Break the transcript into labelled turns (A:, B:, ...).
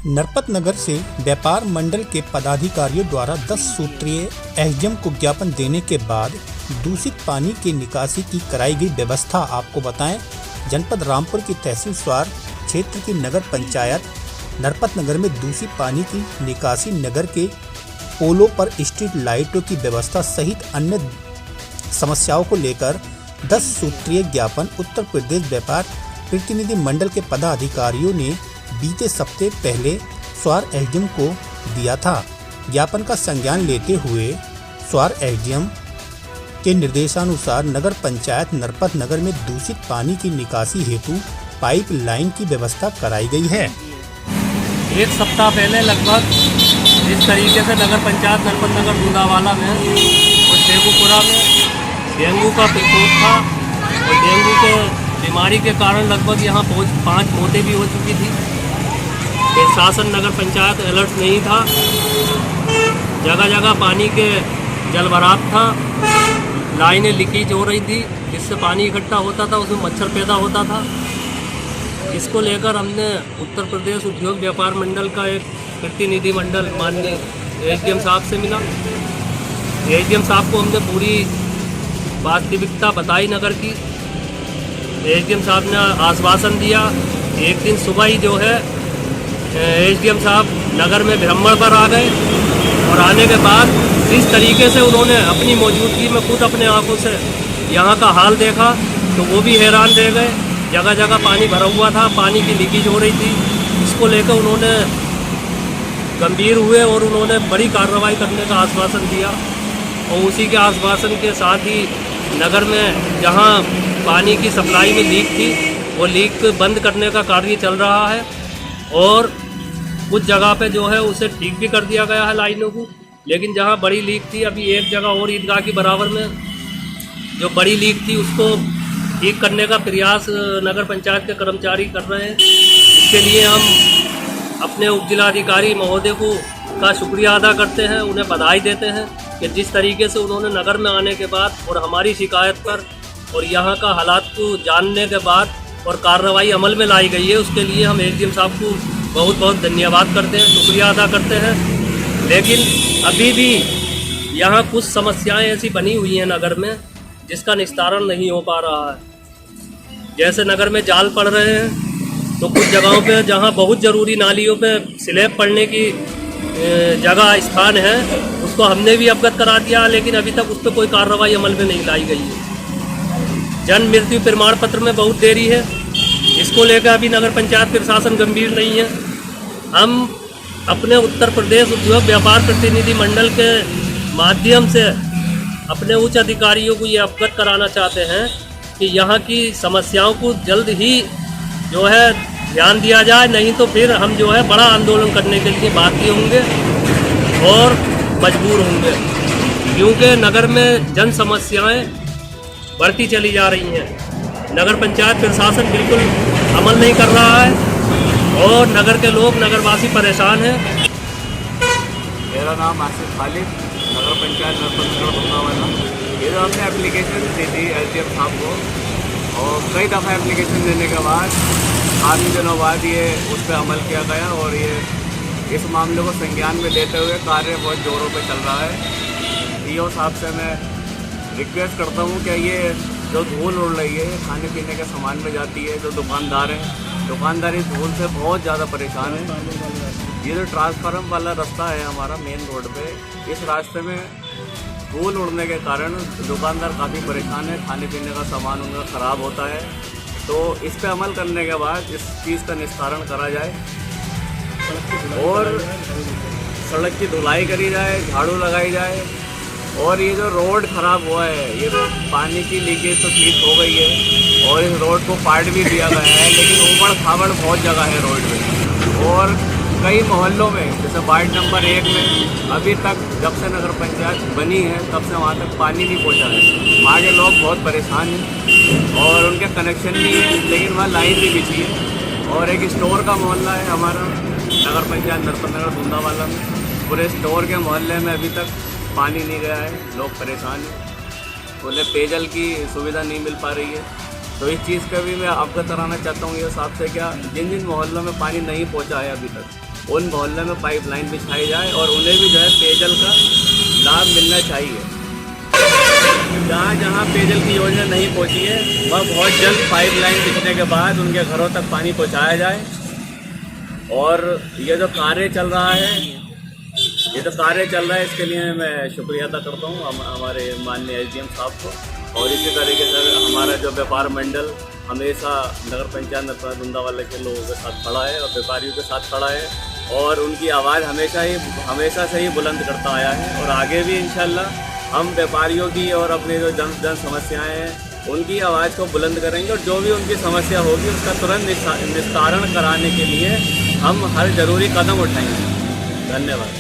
A: नरपत नगर से व्यापार मंडल के पदाधिकारियों द्वारा 10 सूत्रीय एसडीएम को ज्ञापन देने के बाद दूषित पानी की निकासी की कराई गई व्यवस्था आपको बताएं। जनपद रामपुर की तहसील स्वार क्षेत्र की नगर पंचायत नरपत नगर में दूषित पानी की निकासी, नगर के पोलों पर स्ट्रीट लाइटों की व्यवस्था सहित अन्य समस्याओं को लेकर 10 सूत्रीय ज्ञापन उत्तर प्रदेश व्यापार प्रतिनिधि मंडल के पदाधिकारियों ने बीते सप्ताह पहले स्वार एसडीएम को दिया था। ज्ञापन का संज्ञान लेते हुए स्वार एसडीएम के निर्देशानुसार नगर पंचायत नरपत नगर में दूषित पानी की निकासी हेतु पाइप लाइन की व्यवस्था कराई गई है।
B: एक सप्ताह पहले लगभग इस तरीके से नगर पंचायत नरपत नगर बूंदावाला में और शेखुपुरा में डेंगू का प्रकोप था और डेंगू के बीमारी के कारण लगभग यहाँ 5 मौतें भी हो चुकी थी। प्रशासन नगर पंचायत अलर्ट नहीं था, जगह जगह पानी के जलभराव था, लाइनें लीकेज हो रही थी, जिससे पानी इकट्ठा होता था, उसमें मच्छर पैदा होता था। इसको लेकर हमने उत्तर प्रदेश उद्योग व्यापार मंडल का एक प्रतिनिधि मंडल माननीय एसडीएम साहब से मिला। एसडीएम साहब को हमने पूरी वास्तविकता बताई नगर की। एसडीएम साहब ने आश्वासन दिया। एक दिन सुबह ही जो है एसडीएम साहब नगर में भ्रमण पर आ गए और आने के बाद जिस तरीके से उन्होंने अपनी मौजूदगी में खुद अपने आंखों से यहाँ का हाल देखा तो वो भी हैरान रह गए। जगह जगह पानी भरा हुआ था, पानी की लीकेज हो रही थी। इसको लेकर उन्होंने गंभीर हुए और उन्होंने बड़ी कार्रवाई करने का आश्वासन दिया और उसी के आश्वासन के साथ ही नगर में जहाँ पानी की सप्लाई में लीक थी वो लीक बंद करने का कार्य चल रहा है और कुछ जगह पे जो है उसे ठीक भी कर दिया गया है लाइनों को। लेकिन जहाँ बड़ी लीक थी, अभी एक जगह और ईदगाह की बराबर में जो बड़ी लीक थी उसको ठीक करने का प्रयास नगर पंचायत के कर्मचारी कर रहे हैं। इसके लिए हम अपने उप जिलाधिकारी महोदय को का शुक्रिया अदा करते हैं, उन्हें बधाई देते हैं कि जिस तरीके से उन्होंने नगर में आने के बाद और हमारी शिकायत पर और यहाँ का हालात को जानने के बाद और कार्रवाई अमल में लाई गई है, उसके लिए हम एसडीएम साहब को बहुत बहुत धन्यवाद करते हैं, शुक्रिया अदा करते हैं। लेकिन अभी भी यहाँ कुछ समस्याएं ऐसी बनी हुई हैं नगर में जिसका निस्तारण नहीं हो पा रहा है। जैसे नगर में जाल पड़ रहे हैं तो कुछ जगहों पे जहाँ बहुत ज़रूरी नालियों पे स्लैब पड़ने की जगह स्थान है उसको हमने भी अवगत करा दिया, लेकिन अभी तक उस पर कोई कार्रवाई अमल में नहीं लाई गई है। जन्म मृत्यु प्रमाण पत्र में बहुत देरी है, इसको लेकर अभी नगर पंचायत प्रशासन गंभीर नहीं है। हम अपने उत्तर प्रदेश उद्योग व्यापार प्रतिनिधि मंडल के माध्यम से अपने उच्च अधिकारियों को ये अवगत कराना चाहते हैं कि यहाँ की समस्याओं को जल्द ही जो है ध्यान दिया जाए, नहीं तो फिर हम जो है बड़ा आंदोलन करने के लिए बाध्य होंगे और मजबूर होंगे, क्योंकि नगर में जन समस्याएं बढ़ती चली जा रही हैं। नगर पंचायत प्रशासन बिल्कुल अमल नहीं कर रहा है और नगर के लोग, नगरवासी परेशान हैं।
C: मेरा नाम आसिफ खालिद, नगर पंचायत नरपत नगर बूंदावाला। ये जो हमने एप्लीकेशन दी थी एसडीएम साहब को और कई दफ़ा एप्लीकेशन देने के बाद काफ़ी दिनों बाद ये उस पर अमल किया गया और ये इस मामले को संज्ञान में लेते हुए कार्य बहुत ज़ोरों पे चल रहा है। ईओ साहब से मैं रिक्वेस्ट करता हूँ कि ये जो धूल उड़ रही है खाने पीने के सामान में जाती है, जो दुकानदार हैं, दुकानदार इस धूल से बहुत ज़्यादा परेशान है। ये जो ट्रांसफार्मर वाला रास्ता है हमारा मेन रोड पे, इस रास्ते में धूल उड़ने के कारण दुकानदार काफ़ी परेशान है, खाने पीने का सामान उनका ख़राब होता है। तो इस पे अमल करने के बाद इस चीज़ का निस्तारण करा जाए और सड़क की धुलाई करी जाए, झाड़ू लगाई जाए। और ये जो रोड ख़राब हुआ है, ये पानी की लीकेज तो ठीक हो गई है और इस रोड को पार्ट भी दिया गया है, लेकिन उबड़ खाबड़ बहुत जगह है रोड में। और कई मोहल्लों में जैसे वार्ड नंबर 1 में अभी तक जब से नगर पंचायत बनी है तब से वहाँ तक पानी नहीं पहुँचा है। वहाँ के लोग बहुत परेशान हैं और उनके कनेक्शन भी है, लेकिन वहाँ लाइन भी बिछी है। और एक स्टोर का मोहल्ला है हमारा नगर पंचायत नरपत नगर बूंदावाला में, पूरे स्टोर के मोहल्ले में अभी तक पानी नहीं गया है, लोग परेशान हैं, उन्हें पेयजल की सुविधा नहीं मिल पा रही है। तो इस चीज़ का भी मैं अवगत कराना चाहता हूँ ये साहब से, क्या जिन जिन मोहल्लों में पानी नहीं पहुँचा है अभी तक उन मोहल्ले में पाइपलाइन बिछाई जाए और उन्हें भी जो है पेयजल का लाभ मिलना चाहिए। जहाँ जहाँ पेयजल की योजना नहीं पहुँची है वह बहुत जल्द पाइपलाइन बिछने के बाद उनके घरों तक पानी पहुँचाया जाए। और ये जो कार्य चल रहा है इसके लिए मैं शुक्रिया अदा करता हूँ हमारे माननीय एसडीएम साहब को। और इसी तरीके से हमारा जो व्यापार मंडल हमेशा नगर पंचायत नरपतनगर दूंदावाला के लोगों के साथ खड़ा है और व्यापारियों के साथ खड़ा है और उनकी आवाज़ हमेशा से ही बुलंद करता आया है। और आगे भी इंशाल्लाह हम व्यापारियों की और अपने जो जन समस्याएं हैं उनकी आवाज़ को बुलंद करेंगे और जो भी उनकी समस्या होगी उसका तुरंत निस्तारण कराने के लिए हम हर ज़रूरी कदम उठाएंगे। धन्यवाद।